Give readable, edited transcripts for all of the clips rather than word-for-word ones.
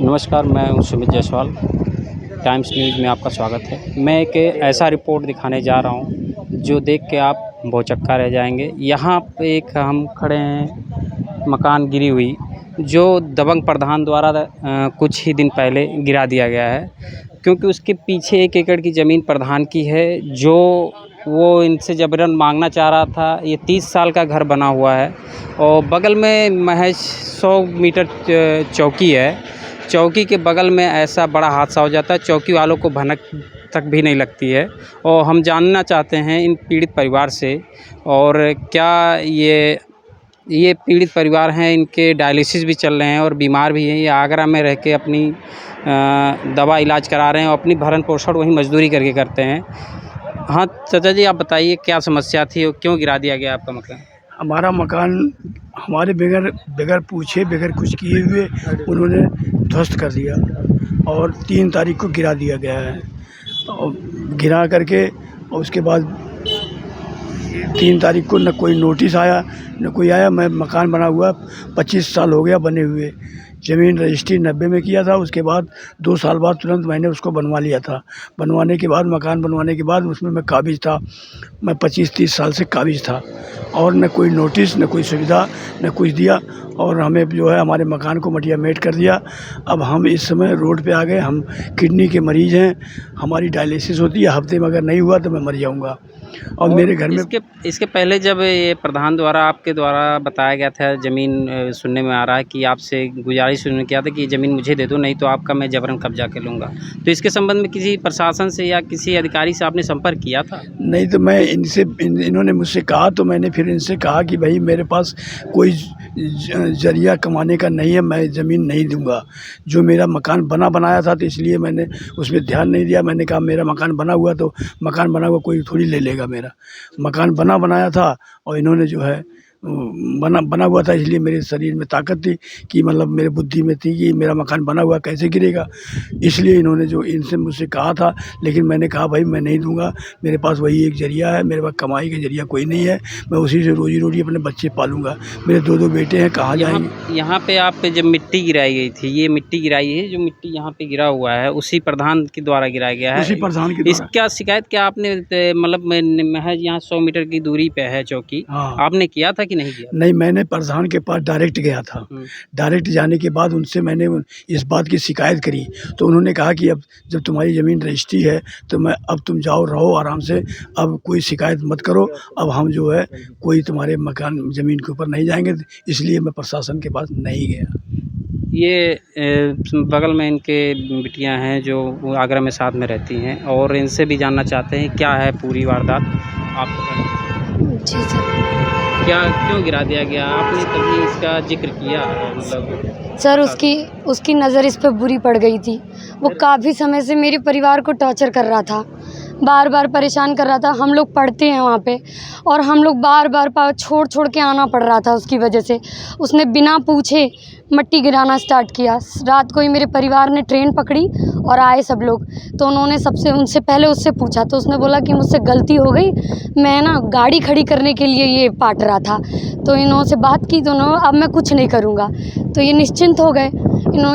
नमस्कार, मैं हूं सुमित जायसवाल। टाइम्स न्यूज़ में आपका स्वागत है। मैं एक ऐसा रिपोर्ट दिखाने जा रहा हूं जो देख के आप भौंचक्का रह जाएंगे। यहां पे एक हम खड़े हैं, मकान गिरी हुई जो दबंग प्रधान द्वारा कुछ ही दिन पहले गिरा दिया गया है, क्योंकि उसके पीछे 1 एकड़ की ज़मीन प्रधान की है जो वो इनसे जबरन मांगना चाह रहा था। ये 30 साल का घर बना हुआ है और बगल में महज 100 मीटर चौकी है। चौकी के बगल में ऐसा बड़ा हादसा हो जाता है, चौकी वालों को भनक तक भी नहीं लगती है। और हम जानना चाहते हैं इन पीड़ित परिवार से, और क्या ये पीड़ित परिवार हैं, इनके डायलिसिस भी चल रहे हैं और बीमार भी हैं। ये आगरा में रह के अपनी दवा इलाज करा रहे हैं और अपनी भरण पोषण वहीं मजदूरी करके करते हैं। हाँ चाचा जी, आप बताइए क्या समस्या थी और क्यों गिरा दिया गया आपका मकान? हमारा मकान हमारे बगैर पूछे, बगैर कुछ किए हुए उन्होंने ध्वस्त कर दिया और 3 तारीख को गिरा दिया गया है। और गिरा करके और उसके बाद 3 तारीख को न कोई नोटिस आया न कोई आया। मैं मकान बना हुआ 25 साल हो गया बने हुए। ज़मीन रजिस्ट्री 90 में किया था, उसके बाद 2 साल बाद तुरंत मैंने उसको बनवा लिया था। बनवाने के बाद मकान बनवाने के बाद उसमें मैं काबिज़ था। मैं 25-30 साल से काबिज़ था और न कोई नोटिस, न कोई सुविधा, न कुछ दिया। और हमें जो है हमारे मकान को मटिया मेट कर दिया। अब हम इस समय रोड पे आ गए। हम किडनी के मरीज़ हैं, हमारी डायलिसिस होती है। हफ्ते में अगर नहीं हुआ तो मैं मर जाऊँगा। और मेरे घर में इसके पहले जब ये प्रधान द्वारा आपके द्वारा बताया गया था, ज़मीन सुनने में आ रहा है कि आपसे गुजारिश उन्होंने किया था कि ये ज़मीन मुझे दे दो, नहीं तो आपका मैं जबरन कब्जा कर लूँगा। तो इसके संबंध में किसी प्रशासन से या किसी अधिकारी से आपने संपर्क किया था? नहीं, तो मैं इन्होंने मुझसे कहा, तो मैंने फिर इनसे कहा कि भाई मेरे पास कोई ज़रिया कमाने का नहीं है, मैं ज़मीन नहीं दूंगा। जो मेरा मकान बनाया था, तो इसलिए मैंने उसमें ध्यान नहीं दिया। मैंने कहा मेरा मकान बना हुआ, तो मकान बना हुआ कोई थोड़ी ले लेगा। मेरा मकान बनाया था और इन्होंने जो है बना हुआ था, इसलिए मेरे शरीर में ताकत थी कि मतलब मेरे बुद्धि में थी कि मेरा मकान बना हुआ कैसे गिरेगा। इसलिए इन्होंने जो इनसे मुझसे कहा था, लेकिन मैंने कहा भाई मैं नहीं दूंगा। मेरे पास वही एक ज़रिया है, मेरे पास कमाई का ज़रिया कोई नहीं है। मैं उसी से रोजी रोटी अपने बच्चे पालूंगा। मेरे 2 बेटे हैं, कहाँ जाएंगे। यहाँ पे आप पे जब मिट्टी गिराई गई थी, ये मिट्टी गिराई है, जो मिट्टी यहाँ पे गिरा हुआ है उसी प्रधान के द्वारा गिराया गया है? उसी प्रधान के द्वारा। इसका शिकायत क्या आपने मतलब महज यहाँ 100 मीटर की दूरी पे है चौकी, हाँ। आपने किया था कि नहीं किया? नहीं, मैंने प्रधान के पास डायरेक्ट गया था। डायरेक्ट जाने के बाद उनसे मैंने इस बात की शिकायत करी, तो उन्होंने कहा कि अब जब तुम्हारी ज़मीन रजिस्ट्री है तो अब तुम जाओ, रहो आराम से, अब कोई शिकायत मत करो। अब हम जो है कोई तुम्हारे मकान ज़मीन के ऊपर नहीं जाएंगे। इसलिए मैं प्रशासन के पास नहीं गया। ये बगल में इनके बिटियां हैं जो आगरा में साथ में रहती हैं, और इनसे भी जानना चाहते हैं क्या है पूरी वारदात आपको। जी सर। क्यों गिरा दिया गया? आपने कभी इसका जिक्र किया मतलब? सर उसकी नज़र इस पे बुरी पड़ गई थी। वो काफ़ी समय से मेरे परिवार को टॉर्चर कर रहा था, बार बार परेशान कर रहा था। हम लोग पढ़ते हैं वहाँ पे और हम लोग बार बार छोड़ के आना पड़ रहा था उसकी वजह से। उसने बिना पूछे मट्टी गिराना स्टार्ट किया। रात को ही मेरे परिवार ने ट्रेन पकड़ी और आए सब लोग, तो उन्होंने उनसे पहले उससे पूछा, तो उसने बोला कि मुझसे गलती हो गई, मैं ना गाड़ी खड़ी करने के लिए ये पाट रहा था। तो इन्होंने बात की, तो अब मैं कुछ नहीं करूँगा। तो ये निश्चिंत हो गए।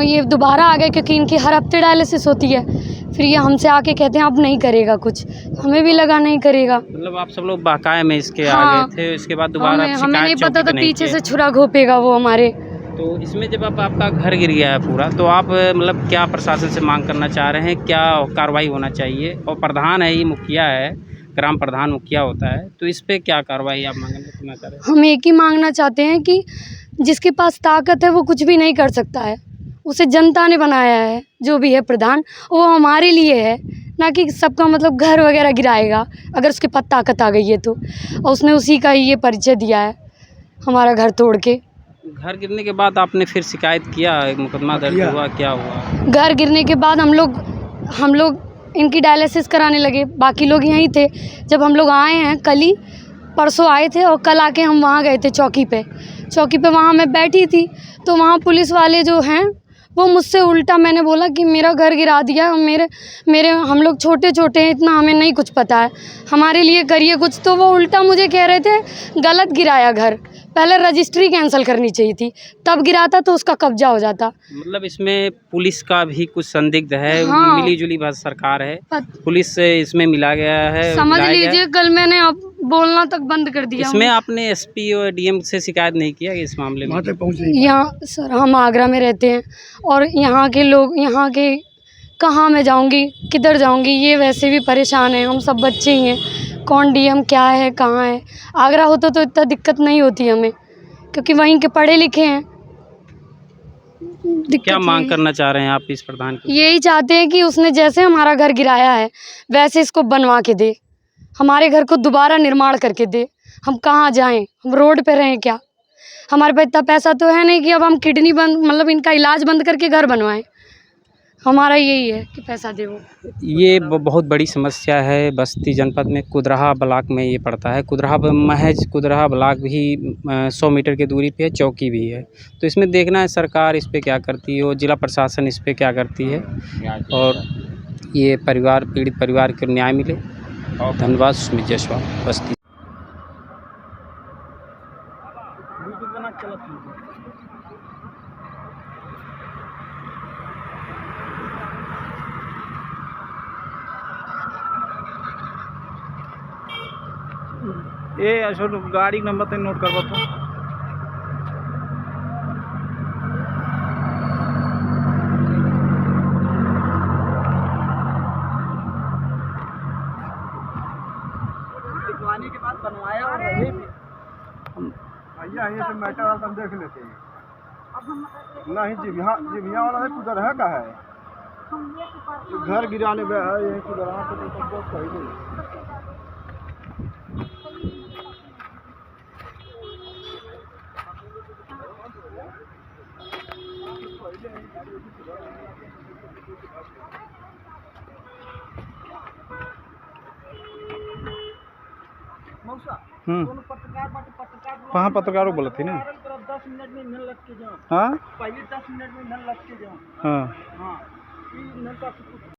ये दोबारा आ गए क्योंकि इनकी हर हफ्ते डायलिसिस होती है। फिर ये हमसे आके कहते हैं अब नहीं करेगा कुछ। हमें भी लगा नहीं करेगा। मतलब आप सब लोग बकाया में इसके हाँ, आ गए थे, इसके बाद दोबारा हमें नहीं पता था पीछे से किए। छुरा घोपेगा वो हमारे। तो इसमें जब आपका घर गिर गया है पूरा, तो आप मतलब क्या प्रशासन से मांग करना चाह रहे हैं, क्या कार्रवाई होना चाहिए? और प्रधान है, ये मुखिया है, ग्राम प्रधान मुखिया होता है, तो इस पे क्या कार्रवाई आप मांगना चाह रहे हैं? हम एक ही मांगना चाहते हैं कि जिसके पास ताकत है वो कुछ भी नहीं कर सकता है। उसे जनता ने बनाया है, जो भी है प्रधान, वो हमारे लिए है, ना कि सबका मतलब घर वगैरह गिराएगा अगर उसके पास ताकत आ गई है तो। और उसने उसी का ही ये परिचय दिया है, हमारा घर तोड़ के। घर गिरने के बाद आपने फिर शिकायत किया, मुकदमा दर्ज हुआ, क्या हुआ? घर गिरने के बाद हम लोग इनकी डायलिसिस कराने लगे। बाकी लोग यहीं थे। जब हम लोग आए हैं, परसों आए थे और कल आके हम वहाँ गए थे चौकी पे। वहाँ मैं बैठी थी, तो वहाँ पुलिस वाले जो हैं वो मुझसे उल्टा, मैंने बोला कि मेरा घर गिरा दिया, मेरे मेरे हम लोग छोटे छोटे हैं, इतना हमें नहीं कुछ पता है, हमारे लिए करिए कुछ। तो वो उल्टा मुझे कह रहे थे गलत गिराया घर, पहले रजिस्ट्री कैंसिल करनी चाहिए थी, तब गिराता तो उसका कब्जा हो जाता। मतलब इसमें पुलिस का भी कुछ संदिग्ध है। हाँ। मिली जुली सरकार है, पत- पुलिस से इसमें मिला गया है, समझ मिलाया गया है। लीजिए कल मैंने अब बोलना तक बंद कर दिया। इसमें आपने एसपी और डीएम से शिकायत नहीं किया इस मामले में? वहाँ तक पहुँच नहीं यहाँ सर हम आगरा में रहते हैं और यहाँ के लोग, यहाँ के कहाँ मैं जाऊँगी, किधर जाऊँगी, ये वैसे भी परेशान हैं, हम सब बच्चे ही हैं, कौन डीएम क्या है कहाँ है। आगरा होता तो इतना दिक्कत नहीं होती हमें, क्योंकि वहीं के पढ़े लिखे हैं। क्या मांग करना चाह रहे हैं आप इस प्रधान की? यही चाहते हैं कि उसने जैसे हमारा घर गिराया है वैसे इसको बनवा के दे, हमारे घर को दोबारा निर्माण करके दे। हम कहाँ जाएं, हम रोड पे रहें क्या? हमारे पास इतना पैसा तो है नहीं कि अब हम किडनी बंद, मतलब इनका इलाज बंद करके घर बनवाएं। हमारा यही है कि पैसा दे वो। ये बहुत बड़ी समस्या है बस्ती जनपद में। कुदराहा ब्लॉक में ये पड़ता है। महज कुदराहा ब्लॉक भी 100 मीटर की दूरी पे चौकी भी है। तो इसमें देखना है सरकार इस पे क्या करती है और ज़िला प्रशासन इस पे क्या करती है, और ये परिवार, पीड़ित परिवार को न्याय मिले। धन्यवाद। सुमित जायसवाल, बस्ती। ये अशोक गाड़ी नंबर तक नोट करवा तो। लिखवाने के बाद बनवाया और रहे भी। भैया ये तो मैटर वाला हम देख लेते हैं। नहीं जिभिया वाला है, कुदर है का है घर गिराने में है, यही कुदरा तो बहुत सही नहीं। कहाँ पत्रकारों बोला थी ना? 10 मिनट में मिल लग के जाओ। हाँ पहले 10 मिनट में मिल लग के जाओ। हाँ। हाँ।